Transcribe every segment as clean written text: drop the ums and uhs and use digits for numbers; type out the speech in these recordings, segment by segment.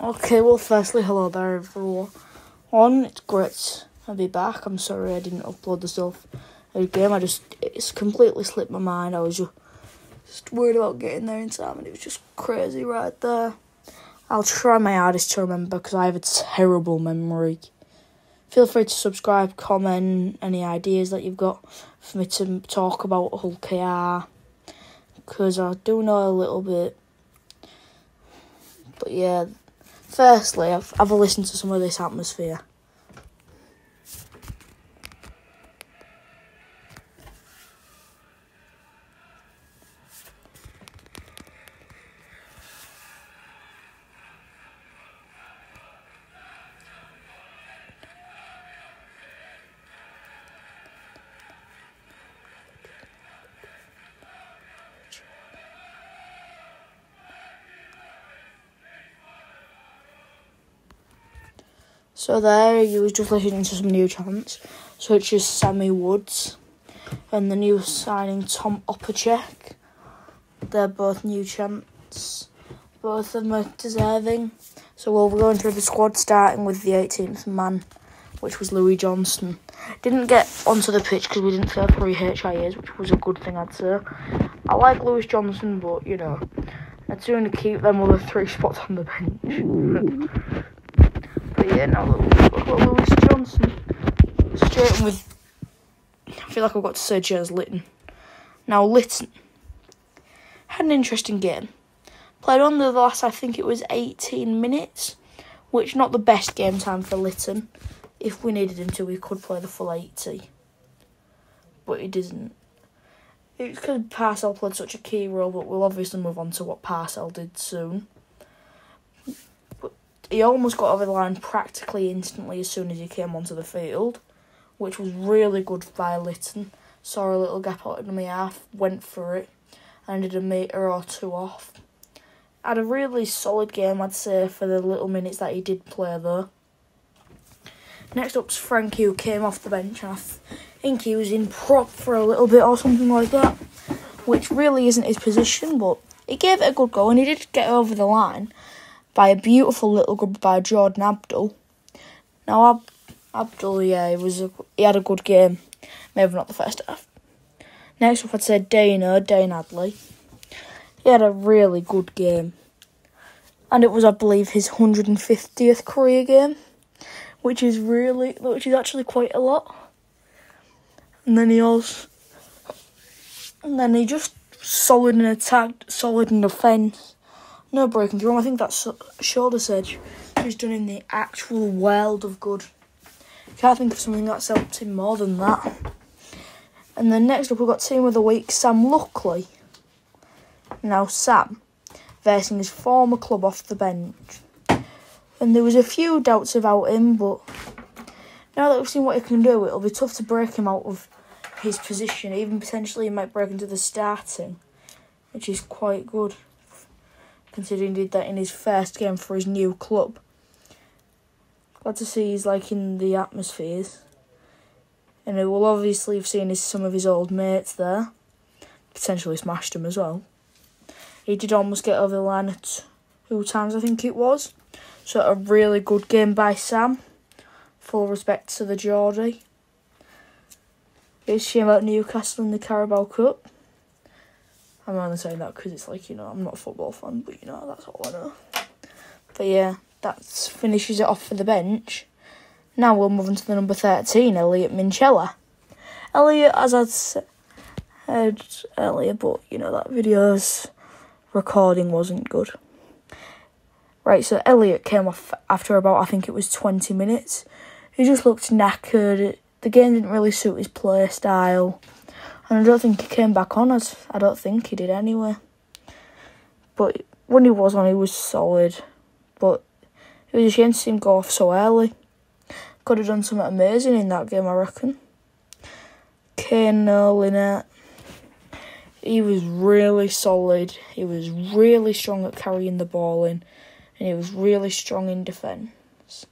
Okay, well, firstly, hello there, everyone. It's great to be back. I'm sorry I didn't upload the stuff again. It's completely slipped my mind. I was just worried about getting there in time, and it was just crazy right there. I'll try my hardest to remember because I have a terrible memory. Feel free to subscribe, comment any ideas that you've got for me to talk about Hull KR, because I do know a little bit. But yeah, firstly, I've a listen to some of this atmosphere. So there, you was just listening to some new chants, such as Sammy Woods and the new signing Tom Opacek. They're both new chants. Both of them are deserving. So we'll be going through the squad, starting with the 18th man, which was Louis Johnson. Didn't get onto the pitch because we didn't feel 3 HIAs, which was a good thing, I'd say. I like Louis Johnson, but, you know, I'd sooner keep them other 3 spots on the bench. But yeah, now look at Louis Johnson. Straight in with, I feel like I've got to say Jez Litton. Now Litton had an interesting game. Played on the last, I think it was 18 minutes, which not the best game time for Litton. If we needed him to, we could play the full 80. But he didn't. It's because Parcell played such a key role, but we'll obviously move on to what Parcell did soon. He almost got over the line practically instantly as soon as he came onto the field, which was really good by Litton. Saw a little gap out in my half, went for it, and did a metre or 2 off. Had a really solid game, I'd say, for the little minutes that he did play though. Next up's Frankie, who came off the bench, and I think he was in prop for a little bit or something like that, which really isn't his position, but he gave it a good go, and he did get over the line by a beautiful little grub by Jordan Abdul. Now, Abdul, yeah, he had a good game. Maybe not the first half. Next up, I'd say Dane Adley. He had a really good game. And it was, I believe, his 150th career game, which is actually quite a lot. And then he just solid in attack, solid in defence. No breaking through. I think that's shoulder sedge he's done in the actual world of good. Can't think of something that's helped him more than that. And then next up, we've got team of the week, Sam Luckley. Now Sam, versing his former club off the bench. And there was a few doubts about him, but now that we've seen what he can do, it'll be tough to break him out of his position. Even potentially he might break into the starting, which is quite good, considering he did that in his first game for his new club. Glad to see he's liking the atmospheres. And he will obviously have seen some of his old mates there. Potentially smashed him as well. He did almost get over the line at 2 times, I think it was. So a really good game by Sam. Full respect to the Geordie. It's a shame about Newcastle in the Carabao Cup. I'm only saying that because it's like, you know, I'm not a football fan, but, you know, that's all I know. But yeah, that finishes it off for the bench. Now we'll move on to the number 13, Elliot Minchella. Elliot, as I'd said earlier, but, you know, that video's recording wasn't good. Right, so Elliot came off after about, I think it was 20 minutes. He just looked knackered. The game didn't really suit his play style. And I don't think he came back on, as I don't think he did anyway. But when he was on, he was solid. But it was a shame to see him go off so early. Could have done something amazing in that game, I reckon. Kane Lynette, he was really solid. He was really strong at carrying the ball in. And he was really strong in defence.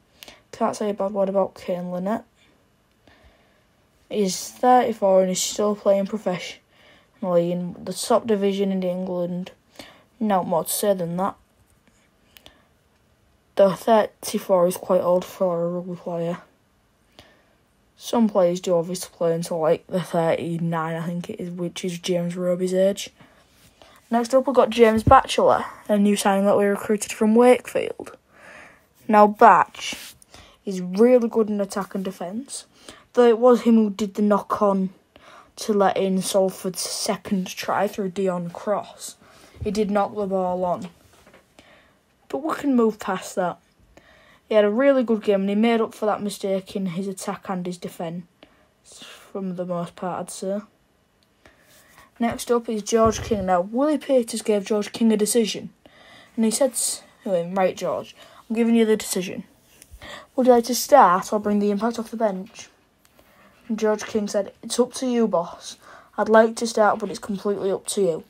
Can't say a bad word about Kane Lynette. He's 34 and he's still playing professionally in the top division in England. Not more to say than that. though 34 is quite old for a rugby player. Some players do obviously play until like the 39, I think it is, which is James Roby's age. Next up, we've got James Batchelor, a new signing that we recruited from Wakefield. Now, Batch is really good in attack and defence, though it was him who did the knock-on to let in Salford's second try through Dion Cross. He did knock the ball on. But we can move past that. He had a really good game and he made up for that mistake in his attack and his defence, from the most part, I'd say. Next up is George King. Now, Willie Peters gave George King a decision, and he said to him, "Right, George, I'm giving you the decision. Would you like to start or bring the impact off the bench?" And George King said, "It's up to you, boss. I'd like to start, but it's completely up to you."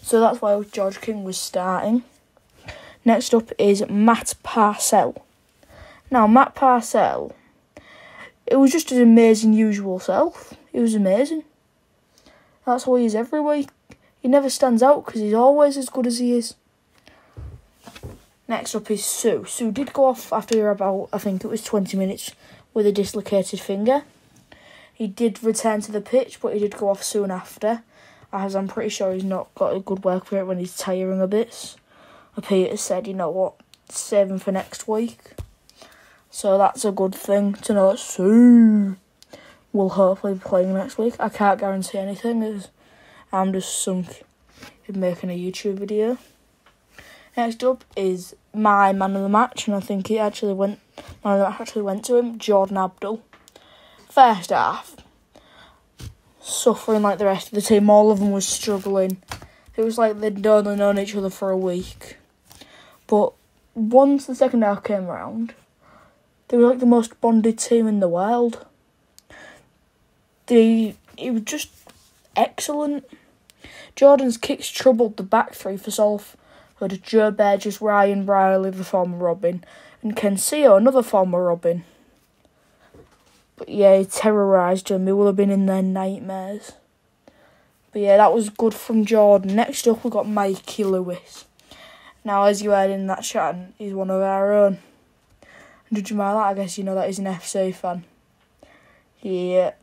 So that's why George King was starting. Next up is Matt Parcell. Now, Matt Parcell, it was just his amazing usual self. He was amazing. That's why he's every week. He never stands out because he's always as good as he is. Next up is Sue. Sue did go off after about, I think it was 20 minutes with a dislocated finger. He did return to the pitch, but he did go off soon after, as I'm pretty sure he's not got a good work rate when he's tiring a bit. Peter said, you know what, save him for next week. So that's a good thing to know that Sue will hopefully be playing next week. I can't guarantee anything, as I'm just sunk in making a YouTube video. Next up is my man of the match, and I think man of the match actually went to him, Jordan Abdul. First half, suffering like the rest of the team. All of them was struggling. It was like they'd only known each other for a week. But once the second half came around, they were like the most bonded team in the world. It was just excellent. Jordan's kicks troubled the back three for Salford: Joe Burgess, Ryan Riley, the former Robin, and Ken Seo, another former Robin. But yeah, he terrorised them. He would have been in their nightmares. But yeah, that was good from Jordan. Next up, we got Mikey Lewis. Now, as you heard in that chat, he's one of our own. And judging by that, I guess you know that he's an FC fan. Yeah.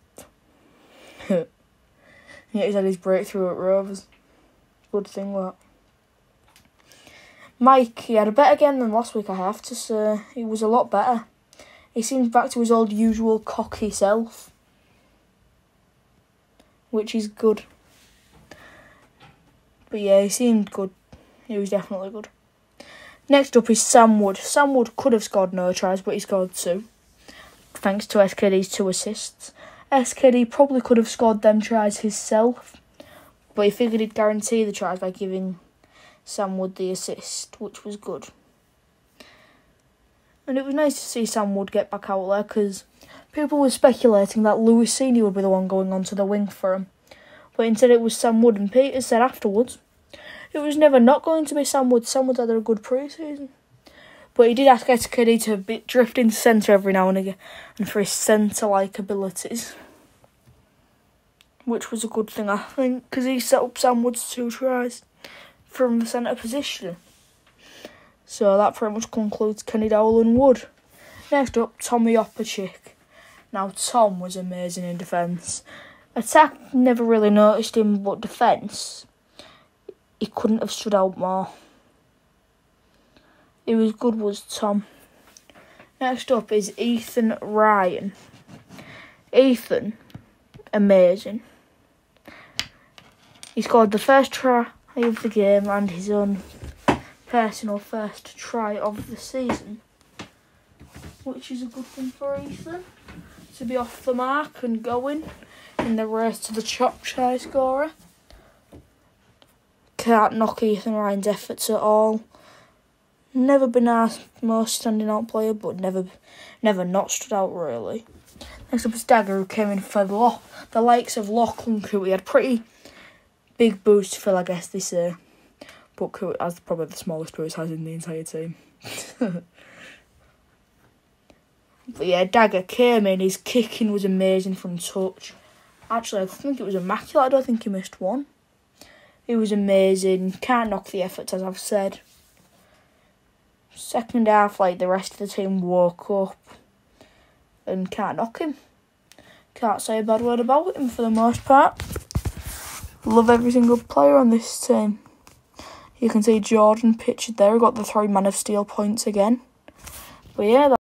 Yeah, he's had his breakthrough at Rovers. Good thing, that. Mike, he had a better game than last week, I have to say. He was a lot better. He seems back to his old usual cocky self, which is good. But yeah, he seemed good. He was definitely good. Next up is Sam Wood. Sam Wood could have scored no tries, but he scored 2, thanks to SKD's 2 assists. SKD probably could have scored them tries himself, but he figured he'd guarantee the tries by giving Sam Wood the assist, which was good. And it was nice to see Sam Wood get back out there, because people were speculating that Lewis Senior would be the one going onto the wing for him. But instead it was Sam Wood, and Peter said afterwards it was never not going to be Sam Wood. Sam Wood had a good pre-season. But he did ask SKD to drift into centre every now and again, and for his centre-like abilities, which was a good thing, I think, because he set up Sam Wood's 2 tries from the centre position. So that pretty much concludes Kenny Dowell and Wood. Next up, Tommy Opachik. Now, Tom was amazing in defence. Attack, never really noticed him, but defence, he couldn't have stood out more. It was good, was Tom. Next up is Ethan Ryan. Ethan, amazing. He scored the first try of the game and his own personal first try of the season, which is a good thing for Ethan, to be off the mark and going in the race to the top try scorer. Can't knock Ethan Ryan's efforts at all. Never been our most standing out player, but never not stood out really. Next up is Dagger, who came in for the likes of Lachlan Coote. He had pretty big boots to fill, I guess they say. But Coote has probably the smallest boots has in the entire team. But yeah, Dagger came in. His kicking was amazing from touch. Actually, I think it was immaculate. I don't think he missed one. It was amazing. Can't knock the efforts, as I've said. second half, like, the rest of the team woke up and can't knock him. Can't say a bad word about him for the most part. Love every single player on this team. You can see Jordan pictured there. We got the 3 Man of Steel points again. But yeah,